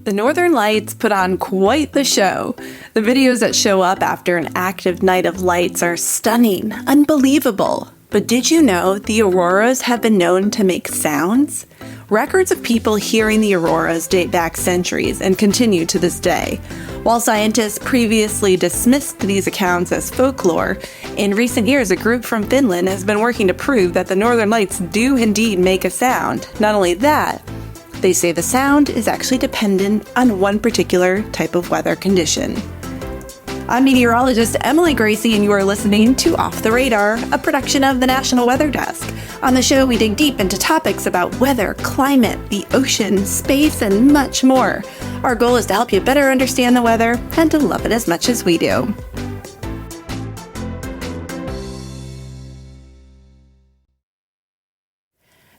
The Northern Lights put on quite the show. The videos that show up after an active night of lights are stunning, unbelievable. But did you know the auroras have been known to make sounds? Records of people hearing the auroras date back centuries and continue to this day. While scientists previously dismissed these accounts as folklore, in recent years a group from Finland has been working to prove that the Northern Lights do indeed make a sound. Not only that, they say the sound is actually dependent on one particular type of weather condition. I'm meteorologist Emily Gracie, and you are listening to Off the Radar, a production of the National Weather Desk. On the show, we dig deep into topics about weather, climate, the ocean, space, and much more. Our goal is to help you better understand the weather and to love it as much as we do.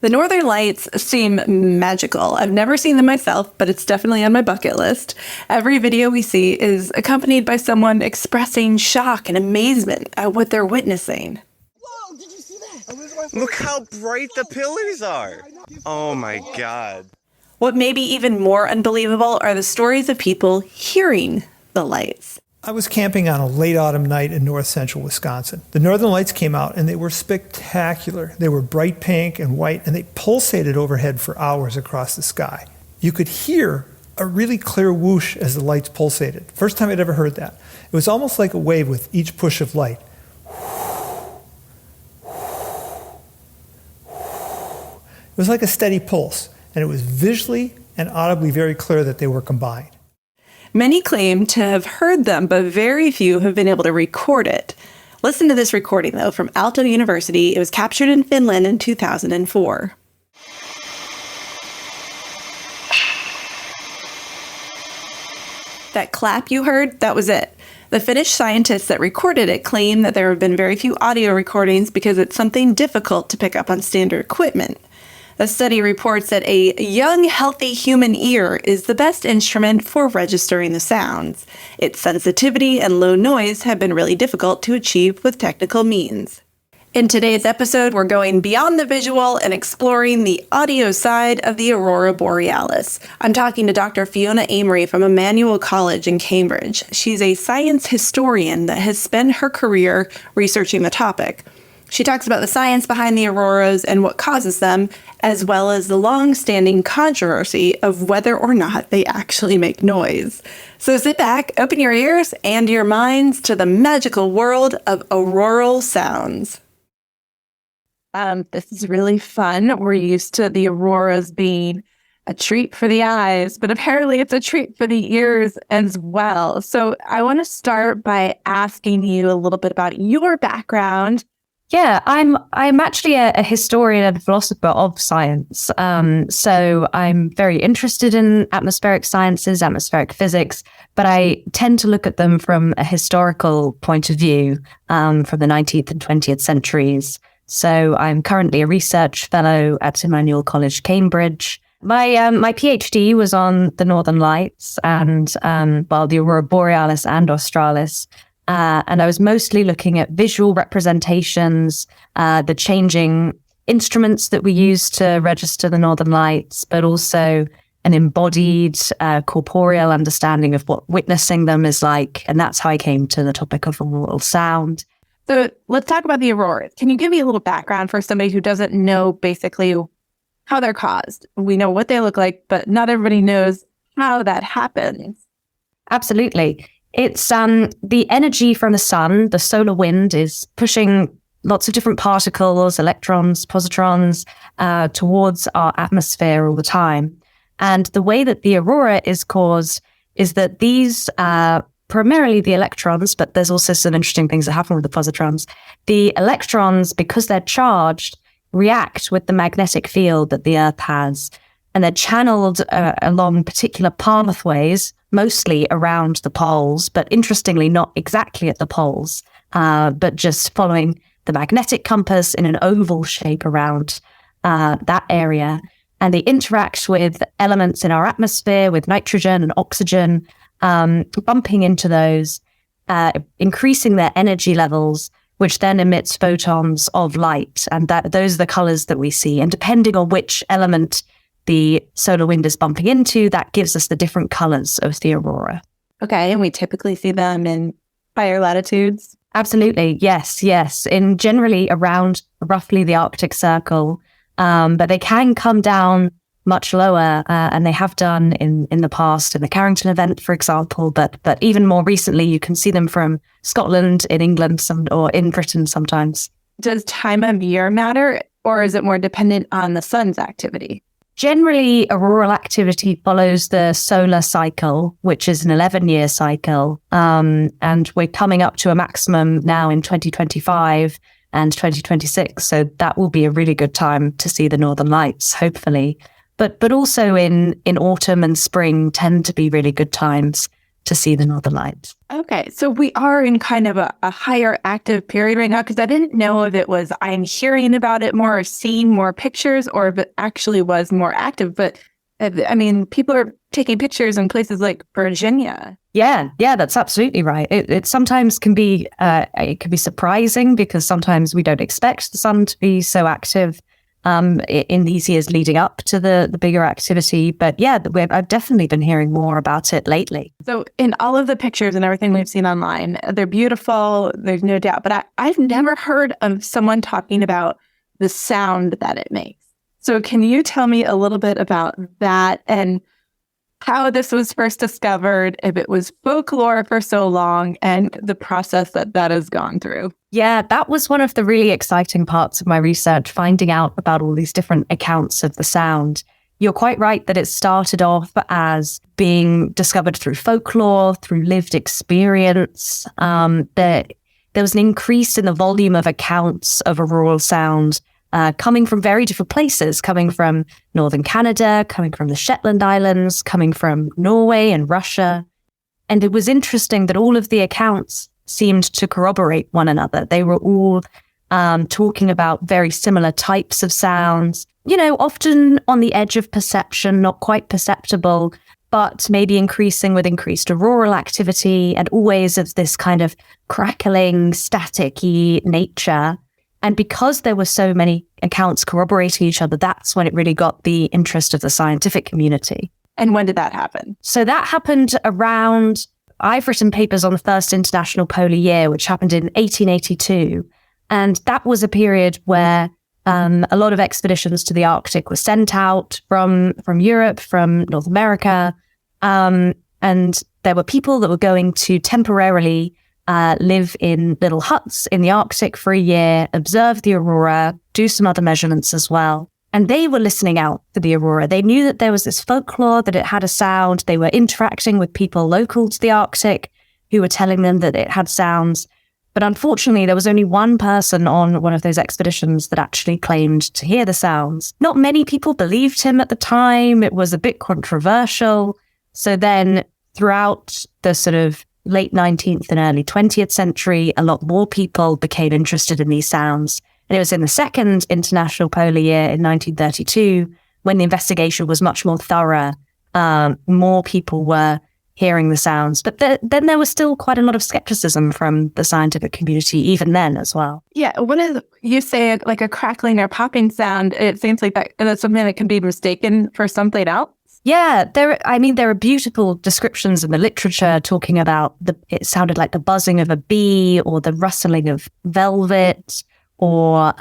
The Northern Lights seem magical. I've never seen them myself, but it's definitely on my bucket list. Every video we see is accompanied by someone expressing shock and amazement at what they're witnessing. Whoa, did you see that? Look how bright the pillars are. Oh my God. What may be even more unbelievable are the stories of people hearing the lights. I was camping on a late autumn night in north central Wisconsin. The Northern Lights came out and they were spectacular. They were bright pink and white and they pulsated overhead for hours across the sky. You could hear a really clear whoosh as the lights pulsated. First time I'd ever heard that. It was almost like a wave with each push of light. It was like a steady pulse, and it was visually and audibly very clear that they were combined. Many claim to have heard them, but very few have been able to record it. Listen to this recording, though, from Aalto University. It was captured in Finland in 2004. That clap you heard, that was it. The Finnish scientists that recorded it claim that there have been very few audio recordings because it's something difficult to pick up on standard equipment. The study reports that a young, healthy human ear is the best instrument for registering the sounds. Its sensitivity and low noise have been really difficult to achieve with technical means. In today's episode, we're going beyond the visual and exploring the audio side of the Aurora Borealis. I'm talking to Dr. Fiona Amery from Emmanuel College in Cambridge. She's a science historian that has spent her career researching the topic. She talks about the science behind the auroras and what causes them, as well as the long-standing controversy of whether or not they actually make noise. So sit back, open your ears and your minds to the magical world of auroral sounds. This is really fun. We're used to the auroras being a treat for the eyes, but apparently it's a treat for the ears as well. So I want to start by asking you a little bit about your background. Yeah, I'm actually a historian and philosopher of science. So I'm very interested in atmospheric sciences, atmospheric physics, but I tend to look at them from a historical point of view, from the 19th and 20th centuries. So I'm currently a research fellow at Emmanuel College, Cambridge. My PhD was on the Northern Lights and the Aurora Borealis and Australis. And I was mostly looking at visual representations, the changing instruments that we use to register the Northern Lights, but also an embodied corporeal understanding of what witnessing them is like. And that's how I came to the topic of auroral sound. So let's talk about the auroras. Can you give me a little background for somebody who doesn't know basically how they're caused? We know what they look like, but not everybody knows how that happens. Absolutely. It's the energy from the sun, the solar wind, is pushing lots of different particles, electrons, positrons, towards our atmosphere all the time. And the way that the aurora is caused is that these, primarily the electrons, but there's also some interesting things that happen with the positrons. The electrons, because they're charged, react with the magnetic field that the Earth has. And they're channeled along particular pathways, mostly around the poles, but interestingly, not exactly at the poles, but just following the magnetic compass in an oval shape around that area. And they interact with elements in our atmosphere, with nitrogen and oxygen, bumping into those, increasing their energy levels, which then emits photons of light. And those are the colors that we see. And depending on which element the solar wind is bumping into, that gives us the different colors of the aurora. Okay, and we typically see them in higher latitudes? Absolutely, yes. In generally around roughly the Arctic Circle, but they can come down much lower, and they have done in the past, in the Carrington event, for example, but even more recently, you can see them from Scotland, in England, or in Britain sometimes. Does time of year matter, or is it more dependent on the sun's activity? Generally, auroral activity follows the solar cycle, which is an 11-year cycle. And we're coming up to a maximum now in 2025 and 2026. So that will be a really good time to see the Northern Lights, hopefully. But also in autumn and spring tend to be really good times to see the Northern Lights. Okay, so we are in kind of a higher active period right now, because I didn't know if it was I'm hearing about it more or seeing more pictures, or if it actually was more active. But I mean, people are taking pictures in places like Virginia. Yeah, that's absolutely right. It sometimes can be surprising, because sometimes we don't expect the sun to be so active in these years leading up to the bigger activity. But yeah, I've definitely been hearing more about it lately. So in all of the pictures and everything we've seen online, they're beautiful, there's no doubt. But I've never heard of someone talking about the sound that it makes. So can you tell me a little bit about that and how this was first discovered, if it was folklore for so long, and the process that has gone through? Yeah, that was one of the really exciting parts of my research, finding out about all these different accounts of the sound. You're quite right that it started off as being discovered through folklore, through lived experience. There was an increase in the volume of accounts of auroral sound coming from very different places, coming from northern Canada, coming from the Shetland Islands, coming from Norway and Russia. And it was interesting that all of the accounts seemed to corroborate one another. They were all talking about very similar types of sounds, often on the edge of perception, not quite perceptible, but maybe increasing with increased auroral activity, and always of this kind of crackling, static-y nature. And because there were so many accounts corroborating each other, that's when it really got the interest of the scientific community. And when did that happen? So that happened around, I've written papers on the first international polar year, which happened in 1882. And that was a period where a lot of expeditions to the Arctic were sent out from Europe, from North America. And there were people that were going to temporarily live in little huts in the Arctic for a year, observe the aurora, do some other measurements as well. And they were listening out for the aurora. They knew that there was this folklore, that it had a sound. They were interacting with people local to the Arctic who were telling them that it had sounds. But unfortunately, there was only one person on one of those expeditions that actually claimed to hear the sounds. Not many people believed him at the time. It was a bit controversial. So then throughout the sort of late 19th and early 20th century, a lot more people became interested in these sounds. And it was in the second international polar year in 1932, when the investigation was much more thorough, more people were hearing the sounds. But then there was still quite a lot of skepticism from the scientific community, even then as well. Yeah, you say it like a crackling or popping sound, it seems like that's something that can be mistaken for something else. Yeah, there are beautiful descriptions in the literature talking about it sounded like the buzzing of a bee, or the rustling of velvet, or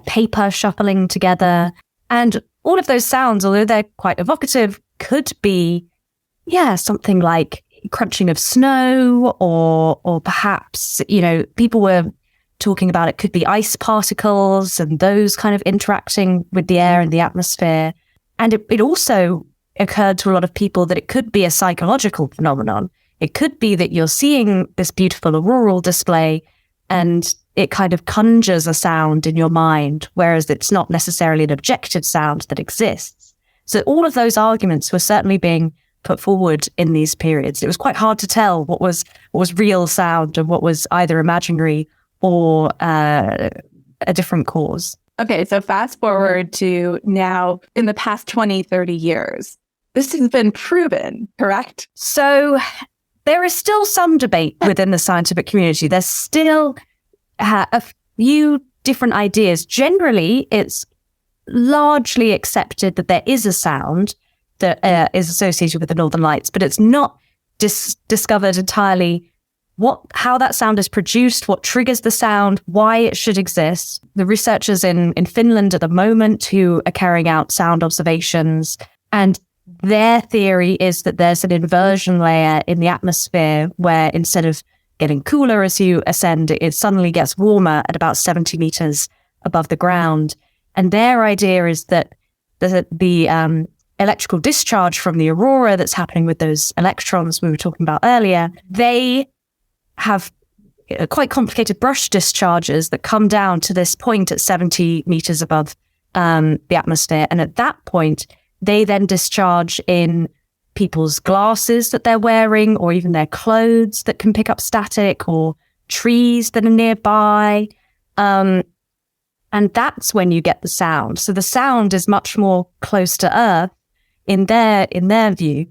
paper shuffling together. And all of those sounds, although they're quite evocative, could be, something like crunching of snow, or perhaps, people were talking about it could be ice particles and those kind of interacting with the air and the atmosphere. And it also occurred to a lot of people that it could be a psychological phenomenon. It could be that you're seeing this beautiful auroral display and it kind of conjures a sound in your mind, whereas it's not necessarily an objective sound that exists. So all of those arguments were certainly being put forward in these periods. It was quite hard to tell what was real sound and what was either imaginary or a different cause. Okay, so fast forward to now in the past 20, 30 years. This has been proven, correct? So there is still some debate within the scientific community. There's still a few different ideas. Generally, it's largely accepted that there is a sound that is associated with the Northern Lights, but it's not discovered entirely how that sound is produced, what triggers the sound, why it should exist. The researchers in Finland at the moment who are carrying out sound observations, and their theory is that there's an inversion layer in the atmosphere where instead of getting cooler as you ascend, it suddenly gets warmer at about 70 meters above the ground. And their idea is that the electrical discharge from the aurora that's happening with those electrons we were talking about earlier, they have quite complicated brush discharges that come down to this point at 70 meters above the atmosphere. And at that point, they then discharge in people's glasses that they're wearing, or even their clothes that can pick up static, or trees that are nearby. And that's when you get the sound. So the sound is much more close to Earth in their view.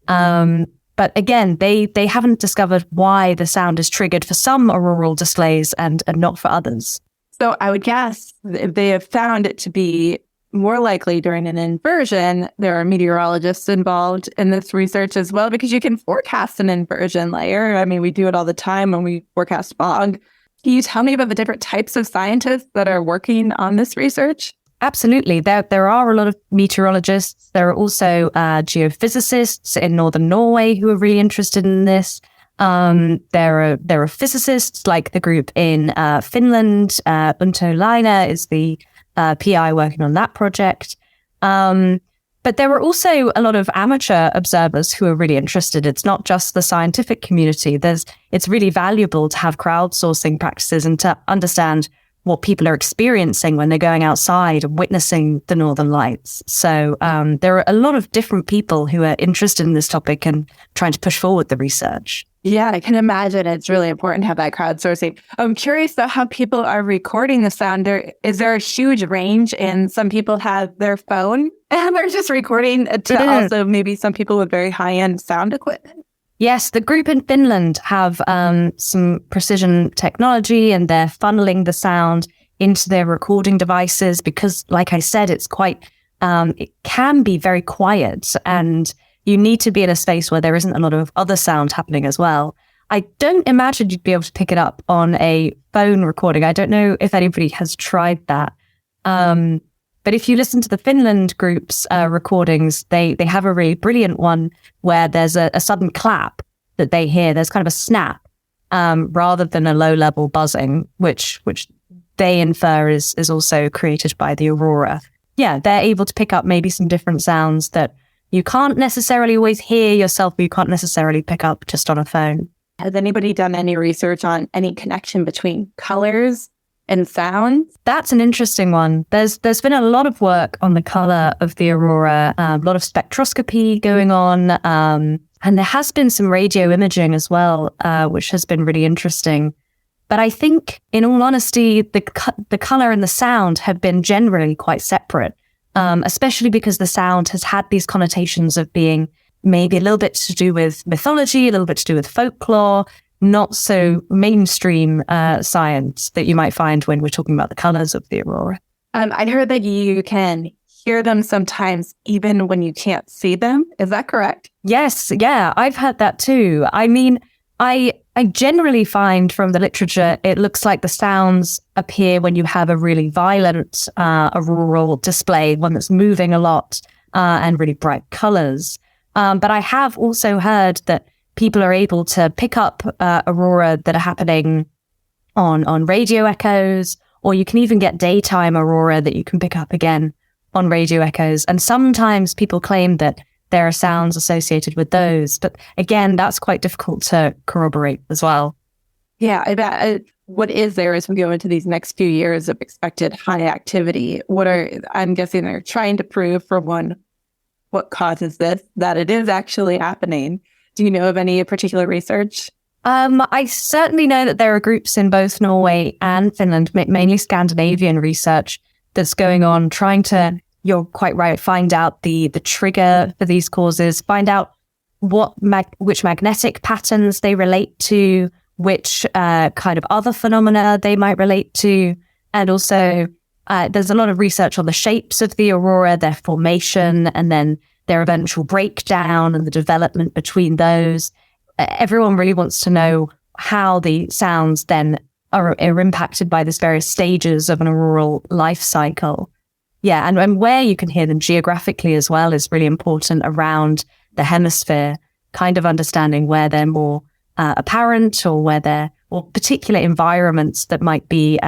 But again, they haven't discovered why the sound is triggered for some auroral displays and not for others. So I would guess if they have found it to be more likely during an inversion, there are meteorologists involved in this research as well, because you can forecast an inversion layer. I mean, we do it all the time when we forecast fog. Can you tell me about the different types of scientists that are working on this research? Absolutely. There are a lot of meteorologists. There are also geophysicists in northern Norway who are really interested in this. There are physicists like the group in Finland. Unto Laine is the PI working on that project. But there are also a lot of amateur observers who are really interested. It's not just the scientific community. It's really valuable to have crowdsourcing practices and to understand what people are experiencing when they're going outside and witnessing the Northern Lights. So there are a lot of different people who are interested in this topic and trying to push forward the research. Yeah, I can imagine it's really important to have that crowdsourcing. I'm curious, though, how people are recording the sound. Is there a huge range? And some people have their phone and they're just recording to also maybe some people with very high-end sound equipment. Yes, the group in Finland have some precision technology, and they're funneling the sound into their recording devices because, like I said, it's it can be very quiet, and you need to be in a space where there isn't a lot of other sound happening as well. I don't imagine you'd be able to pick it up on a phone recording. I don't know if anybody has tried that. But if you listen to the Finland group's recordings, they have a really brilliant one where there's a sudden clap that they hear. There's kind of a snap rather than a low-level buzzing, which they infer is also created by the aurora. Yeah, they're able to pick up maybe some different sounds that you can't necessarily always hear yourself, but you can't necessarily pick up just on a phone. Has anybody done any research on any connection between colors and sound? That's an interesting one. There's been a lot of work on the color of the aurora, a lot of spectroscopy going on, and there has been some radio imaging as well, which has been really interesting. But I think, in all honesty, the color and the sound have been generally quite separate, especially because the sound has had these connotations of being maybe a little bit to do with mythology, a little bit to do with folklore, not so mainstream science that you might find when we're talking about the colors of the aurora. I heard that you can hear them sometimes even when you can't see them. Is that correct? Yes. Yeah, I've heard that too. I mean, I generally find from the literature, it looks like the sounds appear when you have a really violent auroral display, one that's moving a lot and really bright colors. But I have also heard that people are able to pick up aurora that are happening on radio echoes, or you can even get daytime aurora that you can pick up again on radio echoes. And sometimes people claim that there are sounds associated with those. But again, that's quite difficult to corroborate as well. Yeah, I bet. What is there as we go into these next few years of expected high activity? I'm guessing they're trying to prove, for one, what causes this, that it is actually happening. Do you know of any particular research? I certainly know that there are groups in both Norway and Finland, mainly Scandinavian research, that's going on trying to, you're quite right, find out the trigger for these causes, find out which magnetic patterns they relate to, which kind of other phenomena they might relate to, and also There's a lot of research on the shapes of the aurora, their formation, and then their eventual breakdown and the development between those. Everyone really wants to know how the sounds then are impacted by these various stages of an auroral life cycle. Yeah, and where you can hear them geographically as well is really important around the hemisphere, kind of understanding where they're more apparent or or particular environments that might be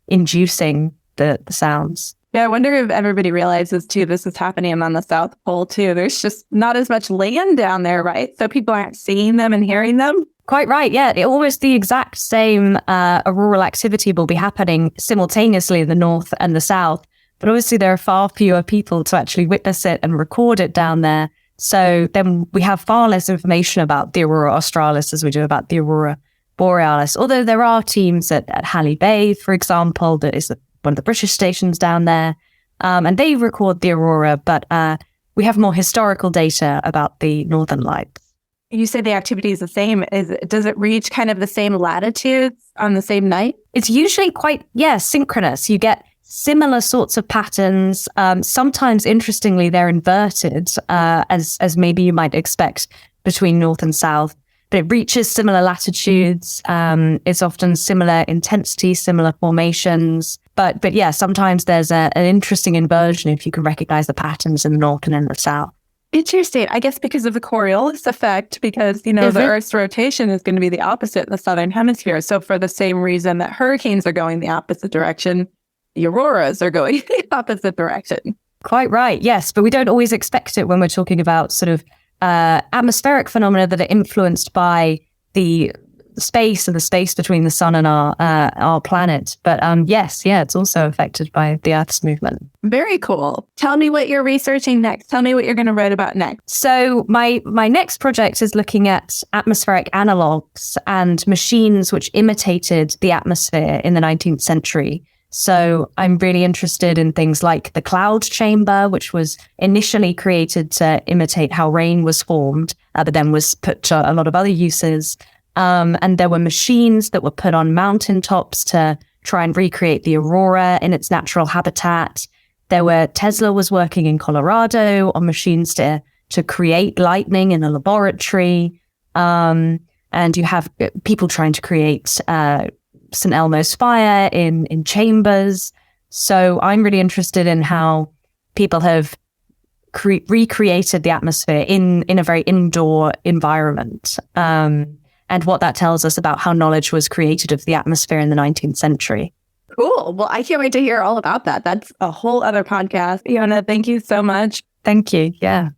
inducing the sounds. Yeah, I wonder if everybody realizes too, this is happening on the South Pole too. There's just not as much land down there, right? So people aren't seeing them and hearing them. Quite right, yeah. Almost the exact same auroral activity will be happening simultaneously in the north and the south. But obviously there are far fewer people to actually witness it and record it down there. So then we have far less information about the Aurora Australis as we do about the Aurora Borealis. Although there are teams at Halley Bay, for example, that is one of the British stations down there. And they record the aurora, but we have more historical data about the Northern Lights. You say the activity is the same. Does it reach kind of the same latitudes on the same night? It's usually quite, synchronous. You get similar sorts of patterns. Sometimes, interestingly, they're inverted, as maybe you might expect between north and south. But it reaches similar latitudes. It's often similar intensity, similar formations. But yeah, sometimes there's an interesting inversion if you can recognize the patterns in the north and in the south. Interesting. I guess because of the Coriolis effect, because, the Earth's rotation is going to be the opposite in the southern hemisphere. So for the same reason that hurricanes are going the opposite direction, the auroras are going the opposite direction. Quite right, yes. But we don't always expect it when we're talking about sort of atmospheric phenomena that are influenced by the space and the space between the sun and our planet. But it's also affected by the Earth's movement. Very cool. Tell me what you're researching next. Tell me what you're going to write about next. So my next project is looking at atmospheric analogs and machines which imitated the atmosphere in the 19th century. So I'm really interested in things like the cloud chamber, which was initially created to imitate how rain was formed, but then was put to a lot of other uses. And there were machines that were put on mountaintops to try and recreate the aurora in its natural habitat. Tesla was working in Colorado on machines to create lightning in a laboratory. And you have people trying to create St. Elmo's fire in chambers. So I'm really interested in how people have recreated the atmosphere in a very indoor environment. And what that tells us about how knowledge was created of the atmosphere in the 19th century. Cool. Well, I can't wait to hear all about that. That's a whole other podcast. Fiona, thank you so much. Thank you. Yeah.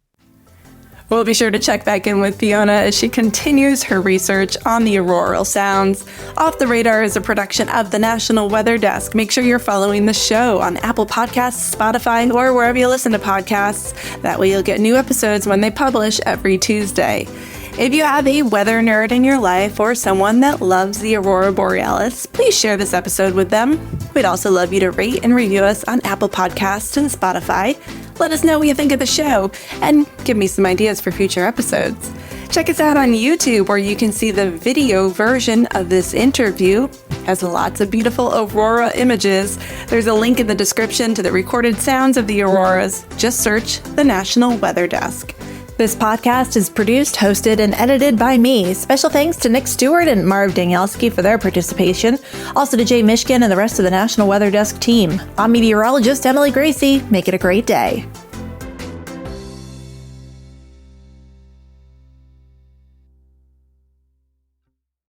We'll be sure to check back in with Fiona as she continues her research on the auroral sounds. Off the Radar is a production of the National Weather Desk. Make sure you're following the show on Apple Podcasts, Spotify, or wherever you listen to podcasts. That way you'll get new episodes when they publish every Tuesday. If you have a weather nerd in your life or someone that loves the Aurora Borealis, please share this episode with them. We'd also love you to rate and review us on Apple Podcasts and Spotify. Let us know what you think of the show and give me some ideas for future episodes. Check us out on YouTube where you can see the video version of this interview. It has lots of beautiful aurora images. There's a link in the description to the recorded sounds of the auroras. Just search the National Weather Desk. This podcast is produced, hosted, and edited by me. Special thanks to Nick Stewart and Marv Danielski for their participation. Also to Jay Mishkin and the rest of the National Weather Desk team. I'm meteorologist Emily Gracie. Make it a great day.